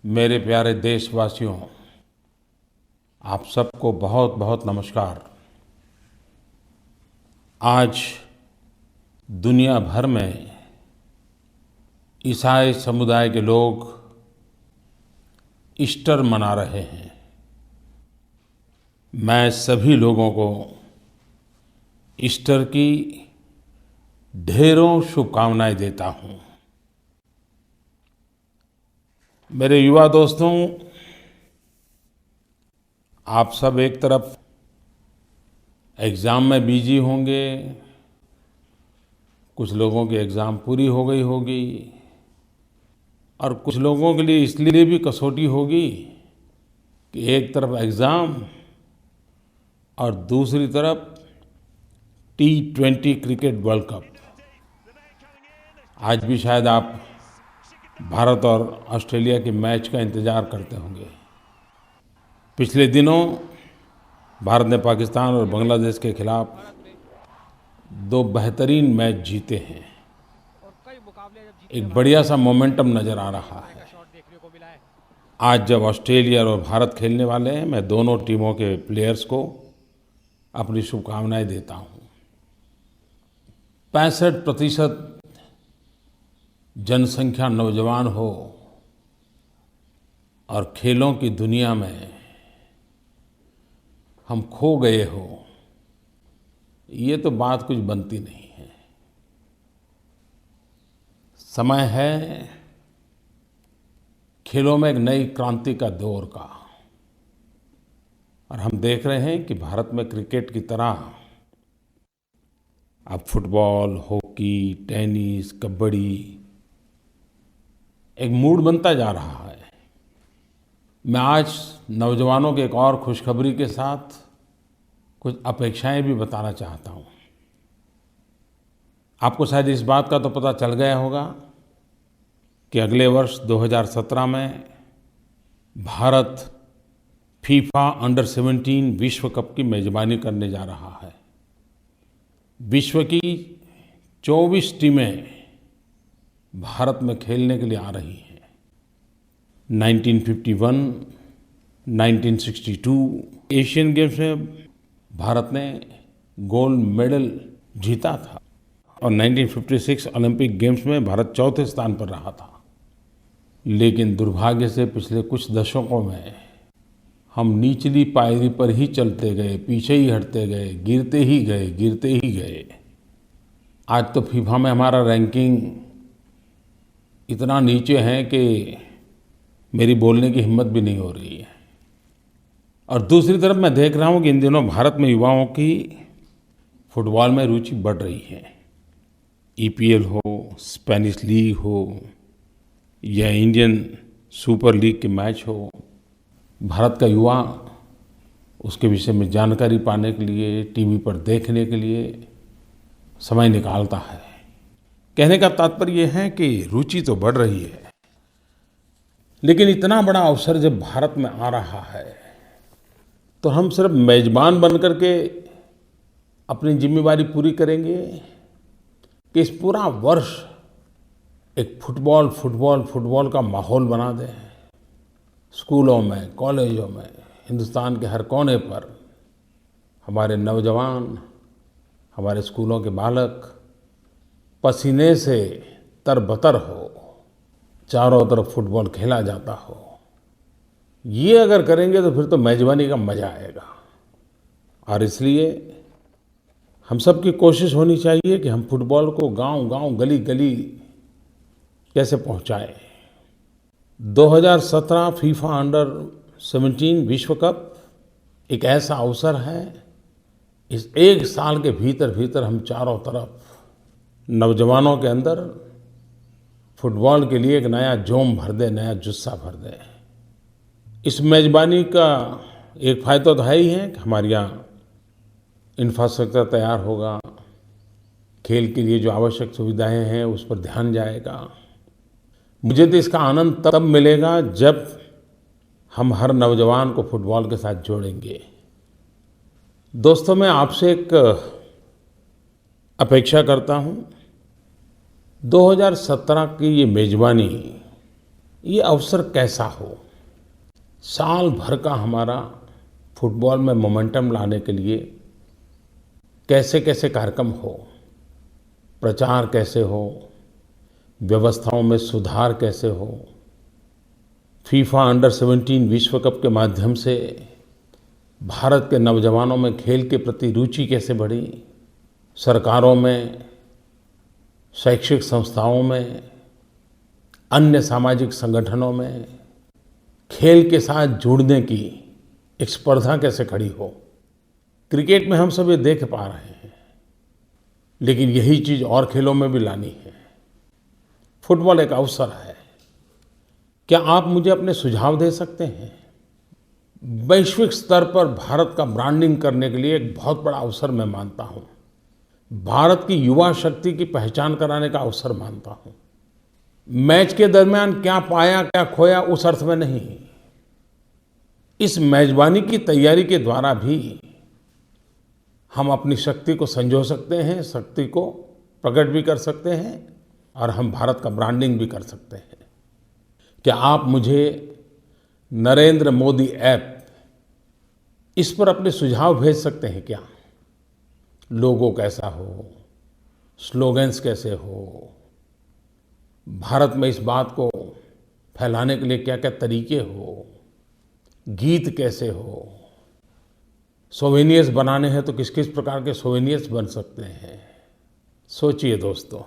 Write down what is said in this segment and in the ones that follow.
मेरे प्यारे देशवासियों, आप सबको बहुत बहुत नमस्कार। आज दुनिया भर में ईसाई समुदाय के लोग ईस्टर मना रहे हैं। मैं सभी लोगों को ईस्टर की ढेरों शुभकामनाएं देता हूं। मेरे युवा दोस्तों, आप सब एक तरफ एग्ज़ाम में बिजी होंगे, कुछ लोगों की एग्ज़ाम पूरी हो गई होगी और कुछ लोगों के लिए इसलिए भी कसौटी होगी कि एक तरफ एग्ज़ाम और दूसरी तरफ T20 क्रिकेट वर्ल्ड कप। आज भी शायद आप भारत और ऑस्ट्रेलिया के मैच का इंतज़ार करते होंगे। पिछले दिनों भारत ने पाकिस्तान और बांग्लादेश के खिलाफ 2 बेहतरीन मैच जीते हैं। एक बढ़िया सा मोमेंटम नज़र आ रहा है। आज जब ऑस्ट्रेलिया और भारत खेलने वाले हैं, मैं दोनों टीमों के प्लेयर्स को अपनी शुभकामनाएं देता हूं। 65% जनसंख्या नौजवान हो और खेलों की दुनिया में हम खो गए हो, ये तो बात कुछ बनती नहीं है। समय है खेलों में एक नई क्रांति का दौर का, और हम देख रहे हैं कि भारत में क्रिकेट की तरह अब फुटबॉल, हॉकी, टेनिस, कबड्डी एक मूड बनता जा रहा है। मैं आज नौजवानों के एक और खुशखबरी के साथ कुछ अपेक्षाएं भी बताना चाहता हूं। आपको शायद इस बात का तो पता चल गया होगा कि अगले वर्ष 2017 में भारत फीफा अंडर 17 विश्व कप की मेजबानी करने जा रहा है। विश्व की 24 टीमें भारत में खेलने के लिए आ रही हैं। 1951, 1962 एशियन गेम्स में भारत ने गोल्ड मेडल जीता था और 1956 ओलंपिक गेम्स में भारत चौथे स्थान पर रहा था। लेकिन दुर्भाग्य से पिछले कुछ दशकों में हम निचली पायरी पर ही चलते गए, पीछे ही हटते गए, गिरते ही गए। आज तो फीफा में हमारा रैंकिंग इतना नीचे है कि मेरी बोलने की हिम्मत भी नहीं हो रही है। और दूसरी तरफ मैं देख रहा हूँ कि इन दिनों भारत में युवाओं की फुटबॉल में रुचि बढ़ रही है। EPL हो, स्पेनिश लीग हो या इंडियन सुपर लीग के मैच हो, भारत का युवा उसके विषय में जानकारी पाने के लिए, टीवी पर देखने के लिए समय निकालता है। कहने का तात्पर्य यह है कि रुचि तो बढ़ रही है, लेकिन इतना बड़ा अवसर जब भारत में आ रहा है तो हम सिर्फ मेजबान बन करके अपनी जिम्मेदारी पूरी करेंगे कि इस पूरा वर्ष एक फुटबॉल का माहौल बना दें। स्कूलों में, कॉलेजों में, हिंदुस्तान के हर कोने पर हमारे नौजवान, हमारे स्कूलों के बालक पसीने से तरबतर हो, चारों तरफ फुटबॉल खेला जाता हो। ये अगर करेंगे तो फिर तो मेजबानी का मजा आएगा। और इसलिए हम सब की कोशिश होनी चाहिए कि हम फुटबॉल को गांव-गांव, गली-गली कैसे पहुंचाएं। 2017 फीफा अंडर 17 विश्व कप एक ऐसा अवसर है। इस एक साल के भीतर हम चारों तरफ नौजवानों के अंदर फुटबॉल के लिए एक नया जोम भर दें, नया जुस्सा भर दें। इस मेजबानी का एक फ़ायदा तो है ही है कि हमारे यहाँ इंफ्रास्ट्रक्चर तैयार होगा, खेल के लिए जो आवश्यक सुविधाएं हैं उस पर ध्यान जाएगा। मुझे तो इसका आनंद तब मिलेगा जब हम हर नौजवान को फुटबॉल के साथ जोड़ेंगे। दोस्तों, मैं आपसे एक अपेक्षा करता हूं, 2017 की ये मेजबानी ये अवसर कैसा हो, साल भर का हमारा फुटबॉल में मोमेंटम लाने के लिए कैसे कैसे कार्यक्रम हो, प्रचार कैसे हो, व्यवस्थाओं में सुधार कैसे हो, फीफा अंडर 17 विश्व कप के माध्यम से भारत के नौजवानों में खेल के प्रति रुचि कैसे बढ़ी, सरकारों में, शैक्षिक संस्थाओं में, अन्य सामाजिक संगठनों में खेल के साथ जुड़ने की एक स्पर्धा कैसे खड़ी हो। क्रिकेट में हम सब ये देख पा रहे हैं, लेकिन यही चीज़ और खेलों में भी लानी है। फुटबॉल एक अवसर है। क्या आप मुझे अपने सुझाव दे सकते हैं? वैश्विक स्तर पर भारत का ब्रांडिंग करने के लिए एक बहुत बड़ा अवसर मैं मानता हूँ। भारत की युवा शक्ति की पहचान कराने का अवसर मानता हूँ। मैच के दरमियान क्या पाया क्या खोया उस अर्थ में नहीं, इस मेजबानी की तैयारी के द्वारा भी हम अपनी शक्ति को संजो सकते हैं, शक्ति को प्रकट भी कर सकते हैं और हम भारत का ब्रांडिंग भी कर सकते हैं। क्या आप मुझे नरेंद्र मोदी ऐप इस पर अपने सुझाव भेज सकते हैं क्या? लोगो कैसा हो, स्लोगन्स कैसे हो, भारत में इस बात को फैलाने के लिए क्या-क्या तरीके हो, गीत कैसे हो, सोवेनियर्स बनाने हैं तो किस-किस प्रकार के सोवेनियर्स बन सकते हैं। सोचिए दोस्तों,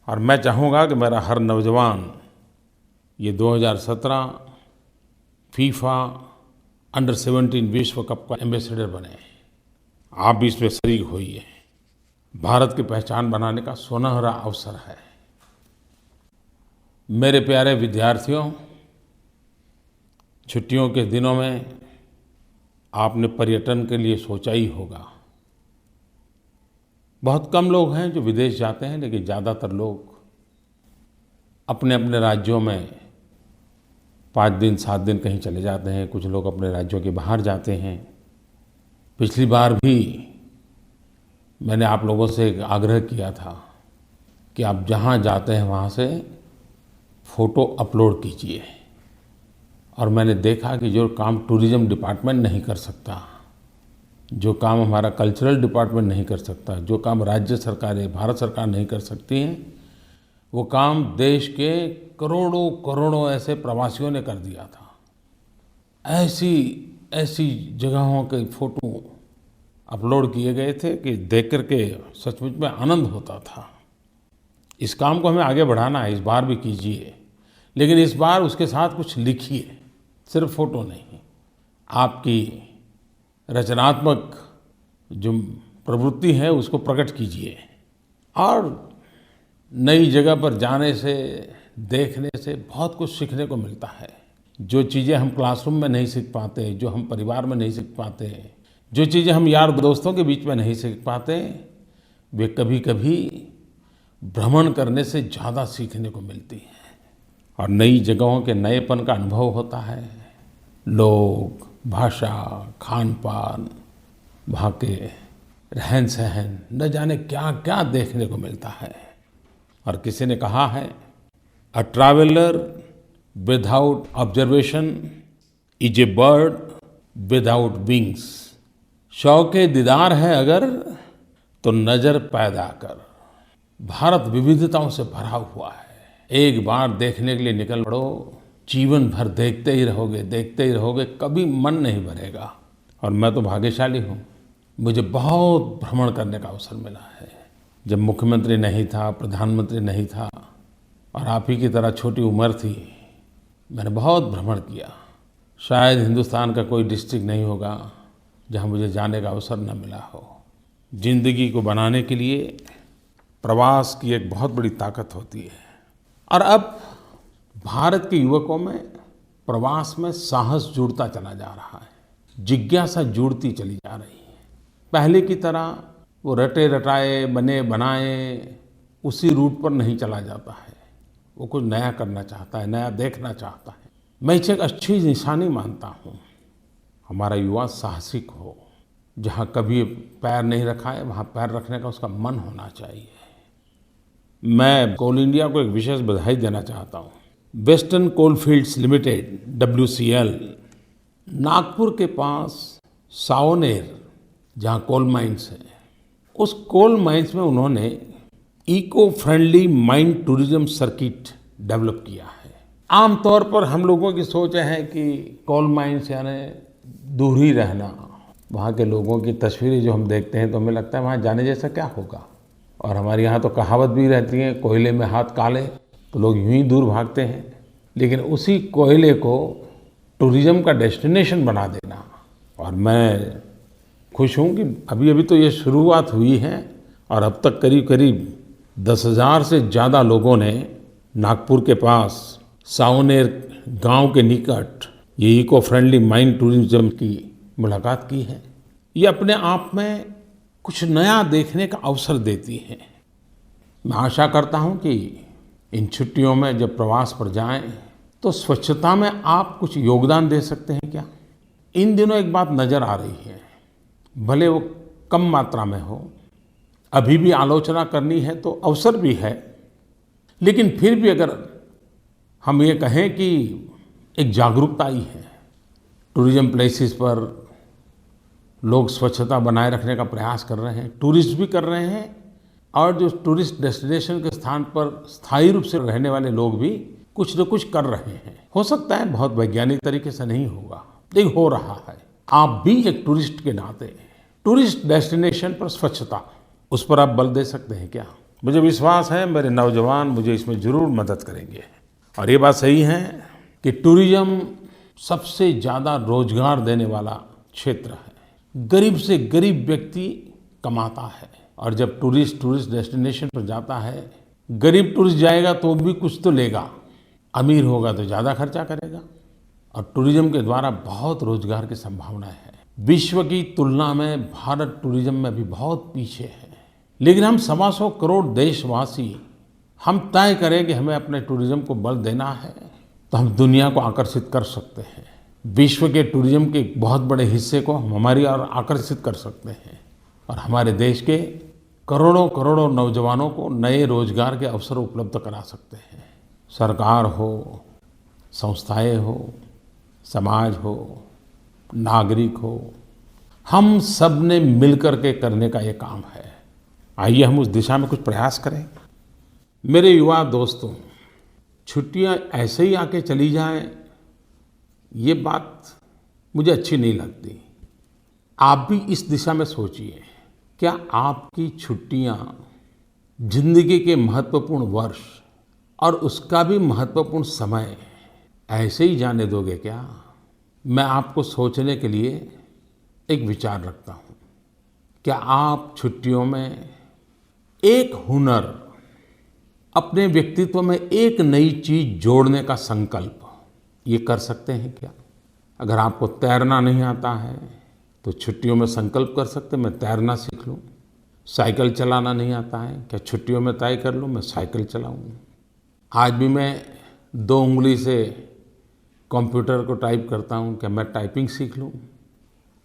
और मैं चाहूँगा कि मेरा हर नौजवान ये 2017 फीफा अंडर 17 विश्व कप का एम्बेसडर बने। आप भी इसमें शरीक होइए। भारत की पहचान बनाने का सुनहरा अवसर है। मेरे प्यारे विद्यार्थियों, छुट्टियों के दिनों में आपने पर्यटन के लिए सोचा ही होगा। बहुत कम लोग हैं जो विदेश जाते हैं, लेकिन ज़्यादातर लोग अपने अपने राज्यों में 5 दिन 7 दिन कहीं चले जाते हैं। कुछ लोग अपने राज्यों के बाहर जाते हैं। पिछली बार भी मैंने आप लोगों से एक आग्रह किया था कि आप जहाँ जाते हैं वहाँ से फ़ोटो अपलोड कीजिए। और मैंने देखा कि जो काम टूरिज़्म डिपार्टमेंट नहीं कर सकता, जो काम हमारा कल्चरल डिपार्टमेंट नहीं कर सकता, जो काम राज्य सरकारें, भारत सरकार नहीं कर सकती हैं, वो काम देश के करोड़ों करोड़ों ऐसे प्रवासियों ने कर दिया था। ऐसी ऐसी जगहों के फ़ोटो अपलोड किए गए थे कि देख कर के सचमुच में आनंद होता था। इस काम को हमें आगे बढ़ाना है, इस बार भी कीजिए, लेकिन इस बार उसके साथ कुछ लिखिए, सिर्फ फ़ोटो नहीं। आपकी रचनात्मक जो प्रवृत्ति है उसको प्रकट कीजिए। और नई जगह पर जाने से, देखने से बहुत कुछ सीखने को मिलता है। जो चीज़ें हम क्लासरूम में नहीं सीख पाते, जो हम परिवार में नहीं सीख पाते, जो चीज़ें हम यार दोस्तों के बीच में नहीं सीख पाते, वे कभी-कभी भ्रमण करने से ज़्यादा सीखने को मिलती हैं। और नई जगहों के नएपन का अनुभव होता है। लोग, भाषा, खान-पान, वहाँ के रहन-सहन, न जाने क्या-क्या देखने को मिलता है। और किसी ने कहा है, a traveller without observation is a bird without wings. शौक़े दीदार है अगर तो नज़र पैदा कर। भारत विविधताओं से भरा हुआ है। एक बार देखने के लिए निकल पड़ो, जीवन भर देखते ही रहोगे, कभी मन नहीं भरेगा। और मैं तो भाग्यशाली हूँ, मुझे बहुत भ्रमण करने का अवसर मिला है। जब मुख्यमंत्री नहीं था, प्रधानमंत्री नहीं था और आप ही की तरह छोटी उम्र थी, मैंने बहुत भ्रमण किया। शायद हिंदुस्तान का कोई डिस्ट्रिक्ट नहीं होगा जहाँ मुझे जाने का अवसर न मिला हो। ज़िंदगी को बनाने के लिए प्रवास की एक बहुत बड़ी ताकत होती है। और अब भारत के युवकों में प्रवास में साहस जुड़ता चला जा रहा है, जिज्ञासा जुड़ती चली जा रही है। पहले की तरह वो रटे रटाए बने बनाए उसी रूट पर नहीं चला जाता है। वो कुछ नया करना चाहता है, नया देखना चाहता है। मैं इसे एक अच्छी निशानी मानता हूँ। हमारा युवा साहसिक हो, जहाँ कभी पैर नहीं रखा है वहाँ पैर रखने का उसका मन होना चाहिए। मैं कोल इंडिया को एक विशेष बधाई देना चाहता हूँ। Western coalfields limited WCL, Nagpur के पास सावनेर, जहाँ कोल माइंस है, उस कोल माइंस में उन्होंने eco friendly mine tourism circuit develop किया है। आमतौर पर हम लोगों की सोच है कि कोल माइंस यानी दूर ही रहना, वहाँ के लोगों की तस्वीरें जो हम देखते हैं तो हमें लगता है वहाँ जाने जैसा क्या होगा। और हमारे यहाँ तो कहावत भी रहती है, कोयले में हाथ काले, तो लोग यूं ही दूर भागते हैं। लेकिन उसी कोयले को टूरिज्म का डेस्टिनेशन बना देना, और मैं खुश हूँ कि अभी अभी तो ये शुरुआत हुई है और अब तक करीब करीब 10,000 से ज़्यादा लोगों ने नागपुर के पास सावनेर गांव के निकट ये इको फ्रेंडली माइन टूरिज्म की मुलाकात की है। ये अपने आप में कुछ नया देखने का अवसर देती है। मैं आशा करता हूँ कि इन छुट्टियों में जब प्रवास पर जाएं तो स्वच्छता में आप कुछ योगदान दे सकते हैं क्या। इन दिनों एक बात नज़र आ रही है, भले वो कम मात्रा में हो, अभी भी आलोचना करनी है तो अवसर भी है, लेकिन फिर भी अगर हम ये कहें कि एक जागरूकता आई है, टूरिज्म प्लेसेस पर लोग स्वच्छता बनाए रखने का प्रयास कर रहे हैं, टूरिस्ट भी कर रहे हैं, और जो टूरिस्ट डेस्टिनेशन के स्थान पर स्थायी रूप से रहने वाले लोग भी कुछ न कुछ कर रहे हैं। हो सकता है बहुत वैज्ञानिक तरीके से नहीं होगा, लेकिन हो रहा है। आप भी एक टूरिस्ट के नाते टूरिस्ट डेस्टिनेशन पर स्वच्छता, उस पर आप बल दे सकते हैं क्या। मुझे विश्वास है मेरे नौजवान मुझे इसमें जरूर मदद करेंगे। और ये बात सही है कि टूरिज्म सबसे ज़्यादा रोजगार देने वाला क्षेत्र है। गरीब से गरीब व्यक्ति कमाता है, और जब टूरिस्ट डेस्टिनेशन पर जाता है, गरीब टूरिस्ट जाएगा तो भी कुछ तो लेगा, अमीर होगा तो ज़्यादा खर्चा करेगा। और टूरिज्म के द्वारा बहुत रोजगार की संभावना है। विश्व की तुलना में भारत टूरिज्म में भी बहुत पीछे है, लेकिन हम 125 करोड़ देशवासी हम तय करें कि हमें अपने टूरिज्म को बल देना है तो हम दुनिया को आकर्षित कर सकते हैं। विश्व के टूरिज्म के बहुत बड़े हिस्से को हम हमारी ओर आकर्षित कर सकते हैं, और हमारे देश के करोड़ों करोड़ों नौजवानों को नए रोजगार के अवसर उपलब्ध करा सकते हैं। सरकार हो, संस्थाएं हो, समाज हो, नागरिक हो, हम सब ने मिलकर के करने का ये काम है। आइए हम उस दिशा में कुछ प्रयास करें। मेरे युवा दोस्तों, छुट्टियां ऐसे ही आके चली जाएं, ये बात मुझे अच्छी नहीं लगती। आप भी इस दिशा में सोचिए, क्या आपकी छुट्टियां जिंदगी के महत्वपूर्ण वर्ष और उसका भी महत्वपूर्ण समय ऐसे ही जाने दोगे क्या। मैं आपको सोचने के लिए एक विचार रखता हूँ। क्या आप छुट्टियों में एक हुनर, अपने व्यक्तित्व में एक नई चीज जोड़ने का संकल्प ये कर सकते हैं क्या। अगर आपको तैरना नहीं आता है तो छुट्टियों में संकल्प कर सकते हैं मैं तैरना सीख लूँ। साइकिल चलाना नहीं आता है, क्या छुट्टियों में तय कर लूँ मैं साइकिल चलाऊँ। आज भी मैं 2 उंगली से कंप्यूटर को टाइप करता हूँ, क्या मैं टाइपिंग सीख लूँ।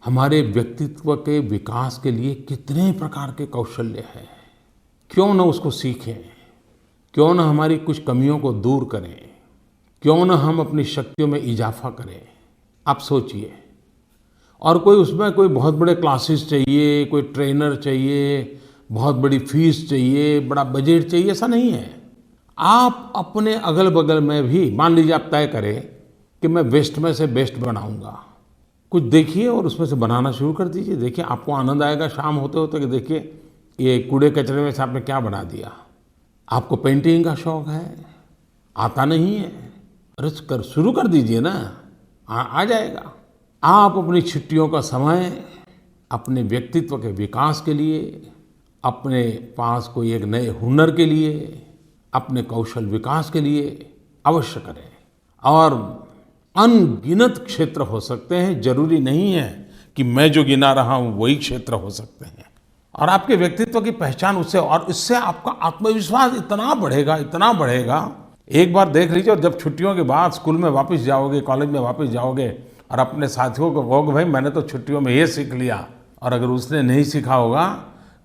हमारे व्यक्तित्व के विकास के लिए कितने प्रकार के कौशल्य हैं, क्यों न उसको सीखें, क्यों न हमारी कुछ कमियों को दूर करें, क्यों न हम अपनी शक्तियों में इजाफा करें। आप सोचिए। और कोई उसमें कोई बहुत बड़े क्लासेस चाहिए, कोई ट्रेनर चाहिए, बहुत बड़ी फीस चाहिए, बड़ा बजट चाहिए, ऐसा नहीं है। आप अपने अगल बगल में भी मान लीजिए आप तय करें कि मैं वेस्ट में से बेस्ट बनाऊंगा, कुछ देखिए और उसमें से बनाना शुरू कर दीजिए। देखिए आपको आनंद आएगा शाम होते होते कि देखिए ये कूड़े कचरे में से आपने क्या बना दिया। आपको पेंटिंग का शौक है, आता नहीं है, अरे कर शुरू कर दीजिए ना, आ जाएगा। आप अपनी छुट्टियों का समय अपने व्यक्तित्व के विकास के लिए, अपने पास कोई एक नए हुनर के लिए, अपने कौशल विकास के लिए अवश्य करें। और अनगिनत क्षेत्र हो सकते हैं, जरूरी नहीं है कि मैं जो गिना रहा हूँ वही क्षेत्र हो सकते हैं। और आपके व्यक्तित्व की पहचान उससे, और इससे आपका आत्मविश्वास इतना बढ़ेगा, इतना बढ़ेगा। एक बार देख लीजिए, और जब छुट्टियों के बाद स्कूल में वापस जाओगे, कॉलेज में वापस जाओगे और अपने साथियों को कहोगे भाई मैंने तो छुट्टियों में ये सीख लिया, और अगर उसने नहीं सीखा होगा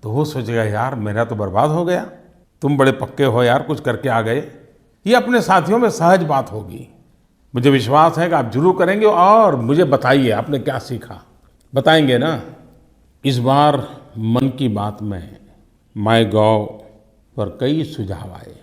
तो वो सोचेगा यार मेरा तो बर्बाद हो गया, तुम बड़े पक्के हो यार, कुछ करके आ गए। ये अपने साथियों में सहज बात होगी। मुझे विश्वास है कि आप जरूर करेंगे और मुझे बताइए आपने क्या सीखा, बताएंगे ना। इस बार मन की बात में माईगोव पर कई सुझाव आए।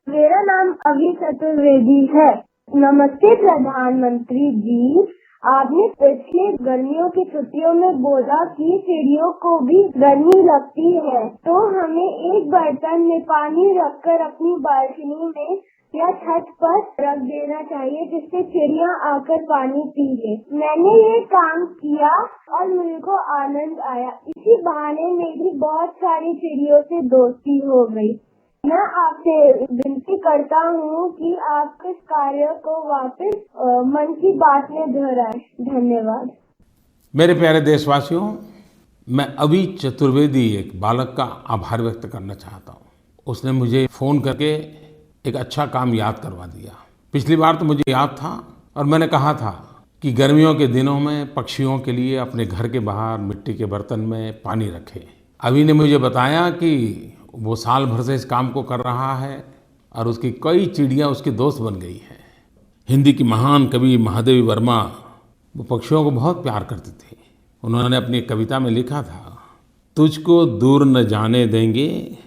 मेरा नाम अभी चतुर्वेदी है। नमस्ते प्रधानमंत्री जी, आपने पिछले गर्मियों की छुट्टियों में बोला कि चिड़ियों को भी गर्मी लगती है, तो हमें एक बर्तन में पानी रखकर अपनी बालकनी में या छत पर रख देना चाहिए, जिससे चिड़िया आकर पानी पी ले। मैंने ये काम किया और मुझको आनंद आया। इसी बहाने मेरी बहुत सारी चिड़ियों से दोस्ती हो गई। मैं आपसे विनती करता हूँ कि आप इस कार्य को वापस मन की बात में दोहराएं। धन्यवाद। मेरे प्यारे देशवासियों, मैं अभी चतुर्वेदी एक बालक का आभार व्यक्त करना चाहता हूँ। उसने मुझे फोन करके एक अच्छा काम याद करवा दिया। पिछली बार तो मुझे याद था और मैंने कहा था कि गर्मियों के दिनों में पक्षियों के लिए अपने घर के बाहर मिट्टी के बर्तन में पानी रखें। अभी ने मुझे बताया कि वो साल भर से इस काम को कर रहा है और उसकी कई चिड़ियाँ उसकी दोस्त बन गई हैं। हिंदी की महान कवि महादेवी वर्मा वो पक्षियों को बहुत प्यार करती थी। उन्होंने अपनी एक कविता में लिखा था, तुझको दूर न जाने देंगे,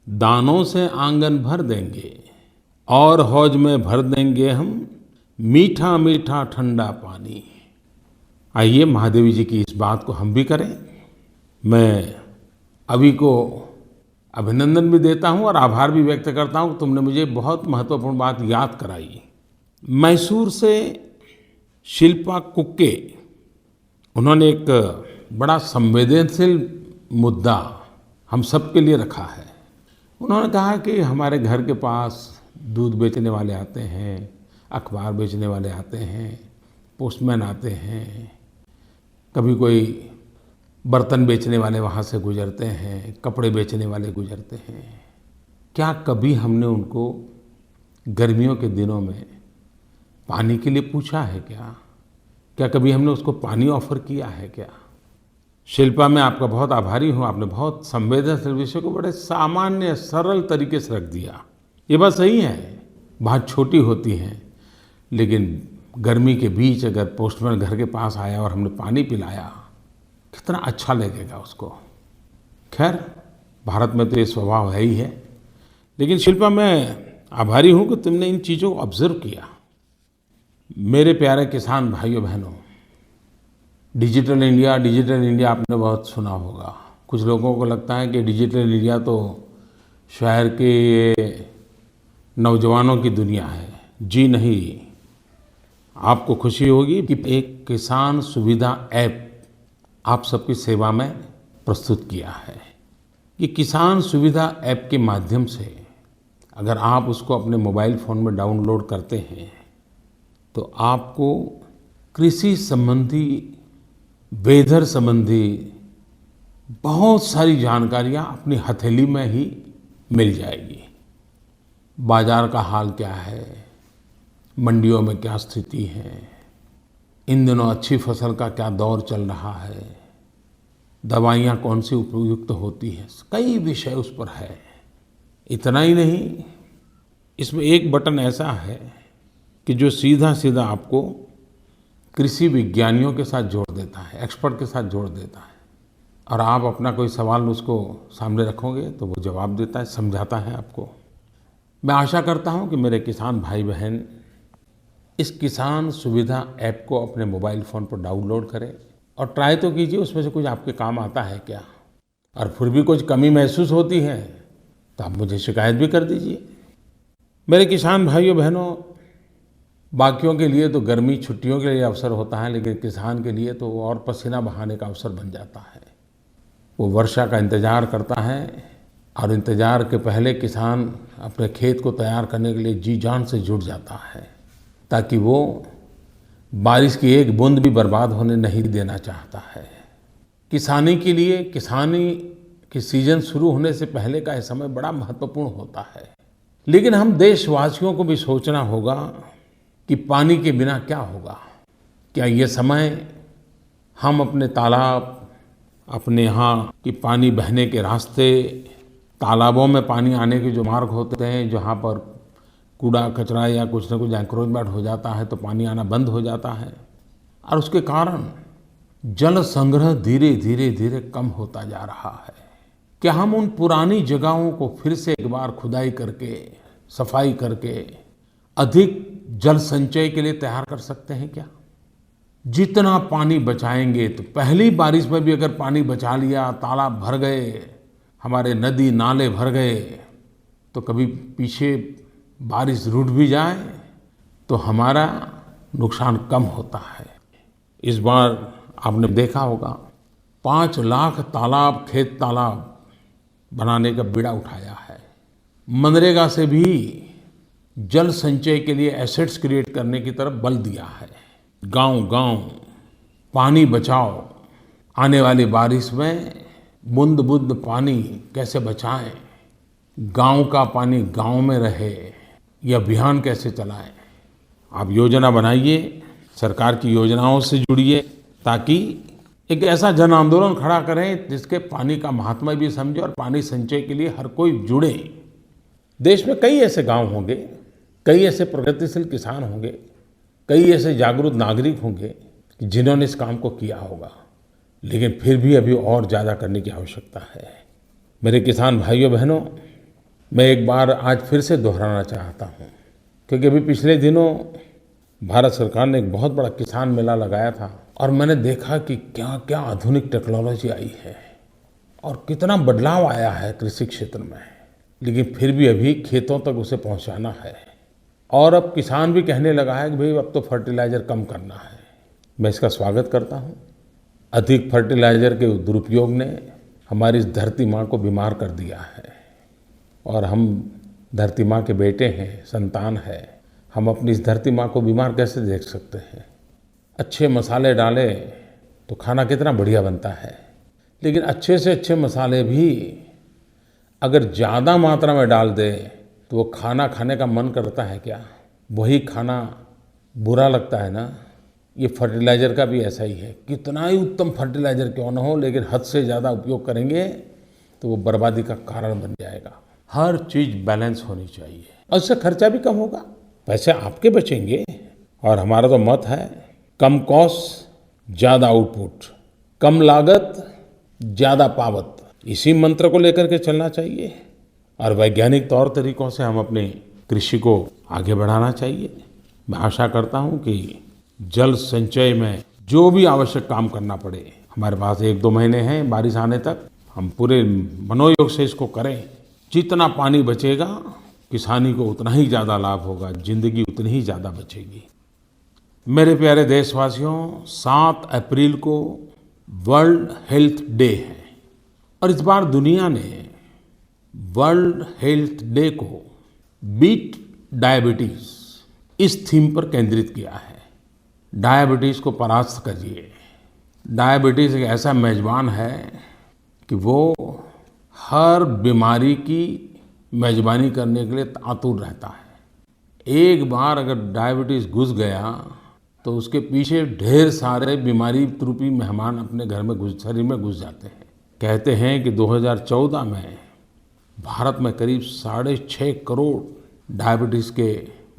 दानों से आंगन भर देंगे और हौज में भर देंगे हम मीठा मीठा ठंडा पानी। आइए महादेवी जी की इस बात को हम भी करें। मैं अभी को अभिनंदन भी देता हूं और आभार भी व्यक्त करता हूं कि तुमने मुझे बहुत महत्वपूर्ण बात याद कराई। मैसूर से शिल्पा कुक्के, उन्होंने एक बड़ा संवेदनशील मुद्दा हम सबके लिए रखा है। उन्होंने कहा कि हमारे घर के पास दूध बेचने वाले आते हैं, अखबार बेचने वाले आते हैं, पोस्टमैन आते हैं, कभी कोई बर्तन बेचने वाले वहाँ से गुजरते हैं, कपड़े बेचने वाले गुजरते हैं। क्या कभी हमने उनको गर्मियों के दिनों में पानी के लिए पूछा है क्या? क्या कभी हमने उसको पानी ऑफर किया है क्या? शिल्पा, मैं आपका बहुत आभारी हूँ। आपने बहुत संवेदनशील विषय को बड़े सामान्य सरल तरीके से रख दिया। ये बात सही है, बात छोटी होती है, लेकिन गर्मी के बीच अगर पोस्टमैन घर के पास आया और हमने पानी पिलाया, कितना अच्छा लगेगा उसको। खैर, भारत में तो ये स्वभाव है ही है। लेकिन शिल्पा, मैं आभारी हूँ कि तुमने इन चीज़ों को ऑब्जर्व किया। मेरे प्यारे किसान भाइयों बहनों, डिजिटल इंडिया आपने बहुत सुना होगा। कुछ लोगों को लगता है कि डिजिटल इंडिया तो शहर के नौजवानों की दुनिया है। जी नहीं, आपको खुशी होगी कि एक किसान सुविधा ऐप आप सबकी सेवा में प्रस्तुत किया है। ये किसान सुविधा ऐप के माध्यम से अगर आप उसको अपने मोबाइल फ़ोन में डाउनलोड करते हैं तो आपको कृषि संबंधी, वेदर संबंधी बहुत सारी जानकारियाँ अपनी हथेली में ही मिल जाएगी। बाजार का हाल क्या है, मंडियों में क्या स्थिति है, इन दिनों अच्छी फसल का क्या दौर चल रहा है, दवाइयाँ कौन सी उपयुक्त होती हैं, कई विषय उस पर है। इतना ही नहीं, इसमें एक बटन ऐसा है कि जो सीधा सीधा आपको कृषि विज्ञानियों के साथ जोड़ देता है, एक्सपर्ट के साथ जोड़ देता है, और आप अपना कोई सवाल उसको सामने रखोगे तो वो जवाब देता है, समझाता है आपको। मैं आशा करता हूँ कि मेरे किसान भाई बहन इस किसान सुविधा ऐप को अपने मोबाइल फ़ोन पर डाउनलोड करें और ट्राई तो कीजिए, उसमें से कुछ आपके काम आता है क्या। और फिर भी कुछ कमी महसूस होती है तो आप मुझे शिकायत भी कर दीजिए। मेरे किसान भाइयों बहनों, बाकियों के लिए तो गर्मी छुट्टियों के लिए अवसर होता है, लेकिन किसान के लिए तो और पसीना बहाने का अवसर बन जाता है। वो वर्षा का इंतज़ार करता है और इंतज़ार के पहले किसान अपने खेत को तैयार करने के लिए जी जान से जुट जाता है, ताकि वो बारिश की एक बूंद भी बर्बाद होने नहीं देना चाहता है। किसानी के लिए, किसानी की सीजन शुरू होने से पहले का यह समय बड़ा महत्वपूर्ण होता है। लेकिन हम देशवासियों को भी सोचना होगा कि पानी के बिना क्या होगा। क्या ये समय हम अपने तालाब, अपने यहाँ की पानी बहने के रास्ते, तालाबों में पानी आने के जो मार्ग होते हैं, जहाँ पर कूड़ा कचरा या कुछ न कुछ एंक्रोचमेंट हो जाता है तो पानी आना बंद हो जाता है और उसके कारण जल संग्रह धीरे धीरे धीरे कम होता जा रहा है। क्या हम उन पुरानी जगहों को फिर से एक बार खुदाई करके सफाई करके अधिक जल संचय के लिए तैयार कर सकते हैं क्या? जितना पानी बचाएंगे तो पहली बारिश में भी अगर पानी बचा लिया, तालाब भर गए, हमारे नदी नाले भर गए, तो कभी पीछे बारिश रुक भी जाए तो हमारा नुकसान कम होता है। इस बार आपने देखा होगा 5 लाख तालाब, खेत तालाब बनाने का बीड़ा उठाया है। मनरेगा से भी जल संचय के लिए एसेट्स क्रिएट करने की तरफ बल दिया है। गांव-गांव पानी बचाओ, आने वाली बारिश में बूंद-बूंद पानी कैसे बचाएं, गांव का पानी गांव में रहे, ये अभियान कैसे चलाएं। आप योजना बनाइए, सरकार की योजनाओं से जुड़िए ताकि एक ऐसा जन आंदोलन खड़ा करें जिसके पानी का महात्म्य भी समझे और पानी संचय के लिए हर कोई जुड़े। देश में कई ऐसे गांव होंगे, कई ऐसे प्रगतिशील किसान होंगे, कई ऐसे जागरूक नागरिक होंगे जिन्होंने इस काम को किया होगा, लेकिन फिर भी अभी और ज़्यादा करने की आवश्यकता है। मेरे किसान भाइयों बहनों, मैं एक बार आज फिर से दोहराना चाहता हूँ, क्योंकि अभी पिछले दिनों भारत सरकार ने एक बहुत बड़ा किसान मेला लगाया था और मैंने देखा कि क्या क्या आधुनिक टेक्नोलॉजी आई है और कितना बदलाव आया है कृषि क्षेत्र में, लेकिन फिर भी अभी खेतों तक उसे पहुँचाना है। और अब किसान भी कहने लगा है कि भाई अब तो फर्टिलाइज़र कम करना है। मैं इसका स्वागत करता हूँ। अधिक फर्टिलाइज़र के दुरुपयोग ने हमारी इस धरती माँ को बीमार कर दिया है और हम धरती माँ के बेटे हैं, संतान है। हम अपनी इस धरती माँ को बीमार कैसे देख सकते हैं? अच्छे मसाले डालें तो खाना कितना बढ़िया बनता है, लेकिन अच्छे से अच्छे मसाले भी अगर ज़्यादा मात्रा में डाल दें तो वो खाना खाने का मन करता है क्या? वही खाना बुरा लगता है ना। ये फर्टिलाइज़र का भी ऐसा ही है। कितना ही उत्तम फर्टिलाइज़र क्यों न हो, लेकिन हद से ज़्यादा उपयोग करेंगे तो वो बर्बादी का कारण बन जाएगा। हर चीज़ बैलेंस होनी चाहिए और उससे खर्चा भी कम होगा, पैसे आपके बचेंगे। और हमारा तो मत है कम कॉस्ट ज़्यादा आउटपुट, कम लागत ज़्यादा पावत। इसी मंत्र को लेकर के चलना चाहिए और वैज्ञानिक तौर तरीकों से हम अपने कृषि को आगे बढ़ाना चाहिए। मैं आशा करता हूँ कि जल संचय में जो भी आवश्यक काम करना पड़े, हमारे पास 1-2 महीने हैं बारिश आने तक, हम पूरे मनोयोग से इसको करें। जितना पानी बचेगा किसानी को उतना ही ज़्यादा लाभ होगा, जिंदगी उतनी ही ज़्यादा बचेगी। मेरे प्यारे देशवासियों, 7 अप्रैल को वर्ल्ड हेल्थ डे है और इस बार दुनिया ने वर्ल्ड हेल्थ डे को बीट डायबिटीज इस थीम पर केंद्रित किया है। डायबिटीज को परास्त करिए। डायबिटीज एक ऐसा मेजबान है कि वो हर बीमारी की मेजबानी करने के लिए आतुर रहता है। एक बार अगर डायबिटीज घुस गया तो उसके पीछे ढेर सारे बीमारी रूपी मेहमान अपने घर में शरीर में घुस जाते हैं। कहते हैं कि 2014 में भारत में करीब 6.5 करोड़ डायबिटीज के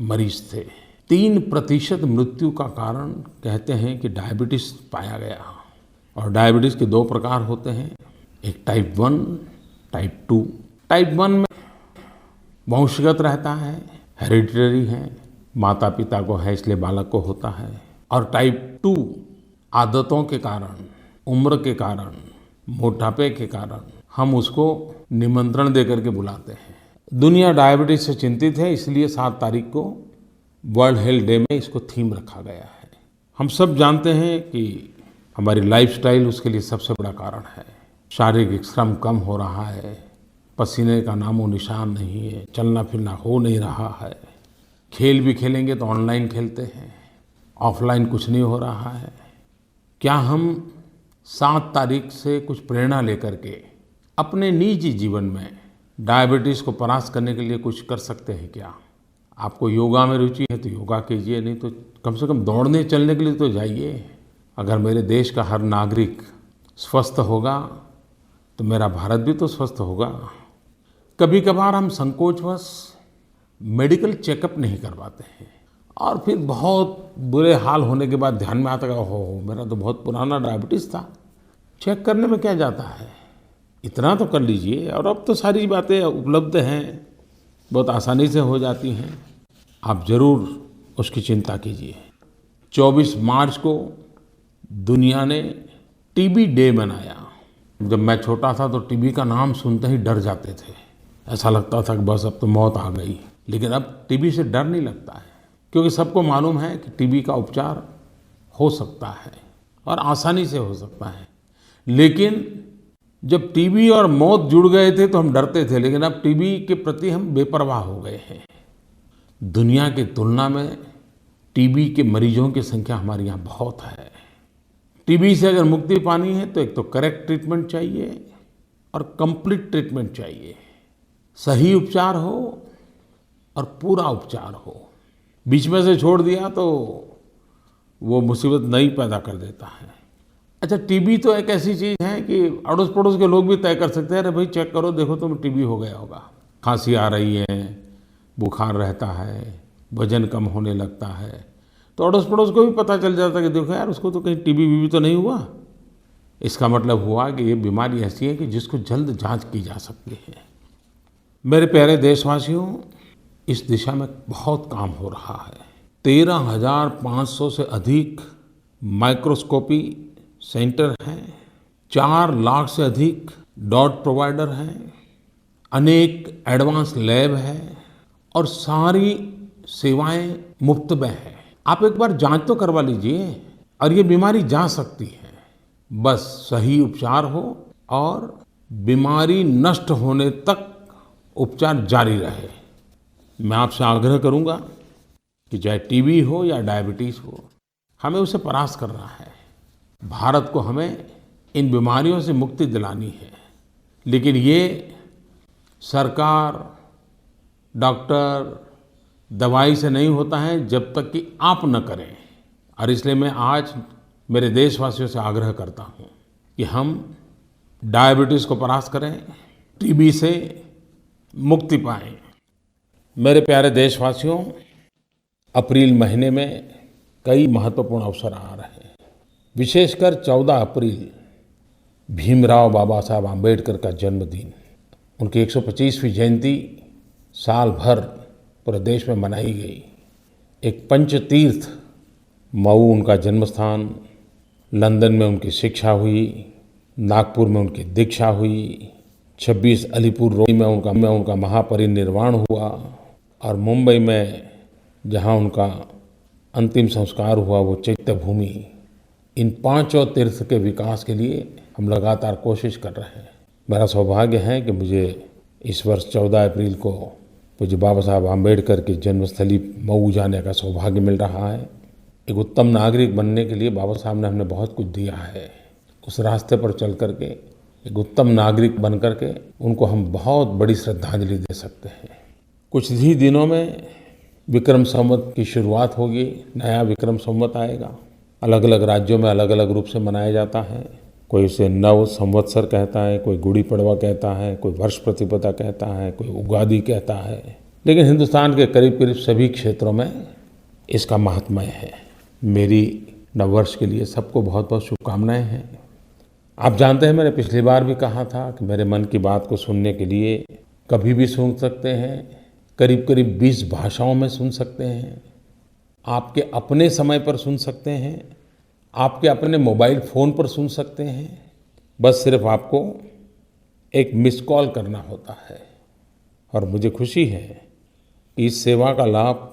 मरीज थे। 3% मृत्यु का कारण कहते हैं कि डायबिटीज पाया गया। और डायबिटीज के 2 प्रकार होते हैं, एक टाइप 1, टाइप 2। टाइप 1 में वंशगत रहता है, हेरिडिटरी है, माता पिता को है इसलिए बालक को होता है। और टाइप 2 आदतों के कारण, उम्र के कारण, मोटापे के कारण हम उसको निमंत्रण दे करके बुलाते हैं। दुनिया डायबिटीज से चिंतित है, इसलिए 7 तारीख को वर्ल्ड हेल्थ डे में इसको थीम रखा गया है। हम सब जानते हैं कि हमारी लाइफस्टाइल उसके लिए सबसे बड़ा कारण है। शारीरिक श्रम कम हो रहा है, पसीने का नामो निशान नहीं है, चलना फिरना हो नहीं रहा है। खेल भी खेलेंगे तो ऑनलाइन खेलते हैं, ऑफलाइन कुछ नहीं हो रहा है। क्या हम 7 तारीख से कुछ प्रेरणा लेकर के अपने निजी जीवन में डायबिटीज़ को परास्त करने के लिए कुछ कर सकते हैं क्या? आपको योगा में रुचि है तो योगा कीजिए, नहीं तो कम से कम दौड़ने चलने के लिए तो जाइए। अगर मेरे देश का हर नागरिक स्वस्थ होगा तो मेरा भारत भी तो स्वस्थ होगा। कभी कभार हम संकोचवश मेडिकल चेकअप नहीं करवाते हैं और फिर बहुत बुरे हाल होने के बाद ध्यान में आता है, ओहो मेरा तो बहुत पुराना डायबिटीज़ था, चेक करने में क्या जाता है, इतना तो कर लीजिए। और अब तो सारी बातें उपलब्ध हैं, बहुत आसानी से हो जाती हैं। आप ज़रूर उसकी चिंता कीजिए। 24 मार्च को दुनिया ने टीबी डे मनाया। जब मैं छोटा था तो टीबी का नाम सुनते ही डर जाते थे, ऐसा लगता था कि बस अब तो मौत आ गई। लेकिन अब टीबी से डर नहीं लगता है, क्योंकि सबको मालूम है कि टीबी का उपचार हो सकता है और आसानी से हो सकता है। लेकिन जब टीबी और मौत जुड़ गए थे तो हम डरते थे, लेकिन अब टीबी के प्रति हम बेपरवाह हो गए हैं। दुनिया की तुलना में टीबी के मरीजों की संख्या हमारे यहाँ बहुत है। टीबी से अगर मुक्ति पानी है तो एक तो करेक्ट ट्रीटमेंट चाहिए और कंप्लीट ट्रीटमेंट चाहिए। सही उपचार हो और पूरा उपचार हो। बीच में से छोड़ दिया तो वो मुसीबत नई पैदा कर देता है। अच्छा, टीबी तो एक ऐसी चीज़ है कि अड़ोस पड़ोस के लोग भी तय कर सकते हैं, अरे भाई चेक करो, देखो तुम्हें टीबी हो गया होगा, खांसी आ रही है, बुखार रहता है, वजन कम होने लगता है, तो अड़ोस पड़ोस को भी पता चल जाता है कि देखो यार उसको तो कहीं टीबी बीबी तो नहीं हुआ। इसका मतलब हुआ कि ये बीमारी ऐसी है कि जिसको जल्द जांच की जा सकती है। मेरे प्यारे देशवासियों, इस दिशा में बहुत काम हो रहा है। 13,500 से अधिक माइक्रोस्कोपी सेंटर हैं, 4 लाख से अधिक डॉट प्रोवाइडर हैं, अनेक एडवांस लैब हैं और सारी सेवाएं मुफ्त में हैं। आप एक बार जांच तो करवा लीजिए और ये बीमारी जा सकती है, बस सही उपचार हो और बीमारी नष्ट होने तक उपचार जारी रहे। मैं आपसे आग्रह करूंगा कि चाहे टीबी हो या डायबिटीज़ हो, हमें उसे परास्त करना है। भारत को हमें इन बीमारियों से मुक्ति दिलानी है, लेकिन ये सरकार, डॉक्टर, दवाई से नहीं होता है जब तक कि आप न करें। और इसलिए मैं आज मेरे देशवासियों से आग्रह करता हूँ कि हम डायबिटीज़ को परास्त करें, टीबी से मुक्ति पाएं। मेरे प्यारे देशवासियों, अप्रैल महीने में कई महत्वपूर्ण अवसर आ रहे हैं। विशेषकर 14 अप्रैल भीमराव बाबा साहब आम्बेडकर का जन्मदिन, उनकी 125वीं जयंती साल भर पूरे देश में मनाई गई। एक पंचतीर्थ, मऊ उनका जन्म स्थान, लंदन में उनकी शिक्षा हुई, नागपुर में उनकी दीक्षा हुई, 26 अलीपुर रोड में उनका महापरिनिर्वाण हुआ और मुंबई में जहां उनका अंतिम संस्कार हुआ वो चैत्य भूमि। इन 5 तीर्थ के विकास के लिए हम लगातार कोशिश कर रहे हैं। मेरा सौभाग्य है कि मुझे इस वर्ष 14 अप्रैल को पूज्य बाबा साहब आम्बेडकर की जन्मस्थली मऊ जाने का सौभाग्य मिल रहा है। एक उत्तम नागरिक बनने के लिए बाबा साहब ने हमें बहुत कुछ दिया है। उस रास्ते पर चल करके एक उत्तम नागरिक बन करके उनको हम बहुत बड़ी श्रद्धांजलि दे सकते हैं। कुछ ही दिनों में विक्रम संवत की शुरुआत होगी, नया विक्रम संवत आएगा। अलग अलग राज्यों में अलग अलग रूप से मनाया जाता है। कोई उसे नव संवत्सर कहता है, कोई गुड़ी पड़वा कहता है, कोई वर्ष प्रतिपदा कहता है, कोई उगादि कहता है। लेकिन हिंदुस्तान के करीब करीब सभी क्षेत्रों में इसका महात्म्य है। मेरी नववर्ष के लिए सबको बहुत बहुत शुभकामनाएं हैं। आप जानते हैं, मैंने पिछली बार भी कहा था कि मेरे मन की बात को सुनने के लिए कभी भी सुन सकते हैं, करीब करीब 20 भाषाओं में सुन सकते हैं, आपके अपने समय पर सुन सकते हैं, आपके अपने मोबाइल फ़ोन पर सुन सकते हैं। बस सिर्फ आपको एक मिस कॉल करना होता है। और मुझे खुशी है कि इस सेवा का लाभ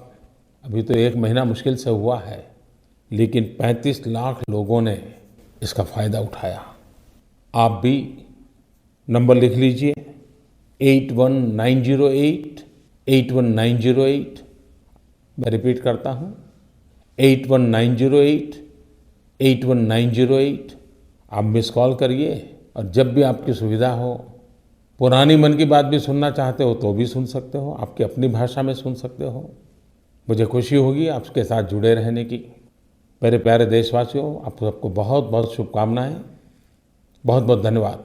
अभी तो 1 महीना मुश्किल से हुआ है, लेकिन 35 लाख लोगों ने इसका फ़ायदा उठाया। आप भी नंबर लिख लीजिए 8190881908। मैं रिपीट करता हूँ 8190881908। आप मिस कॉल करिए और जब भी आपकी सुविधा हो, पुरानी मन की बात भी सुनना चाहते हो तो भी सुन सकते हो, आपकी अपनी भाषा में सुन सकते हो। मुझे खुशी होगी आपके साथ जुड़े रहने की। मेरे प्यारे देशवासियों, आप सबको बहुत बहुत शुभकामनाएं। बहुत बहुत धन्यवाद।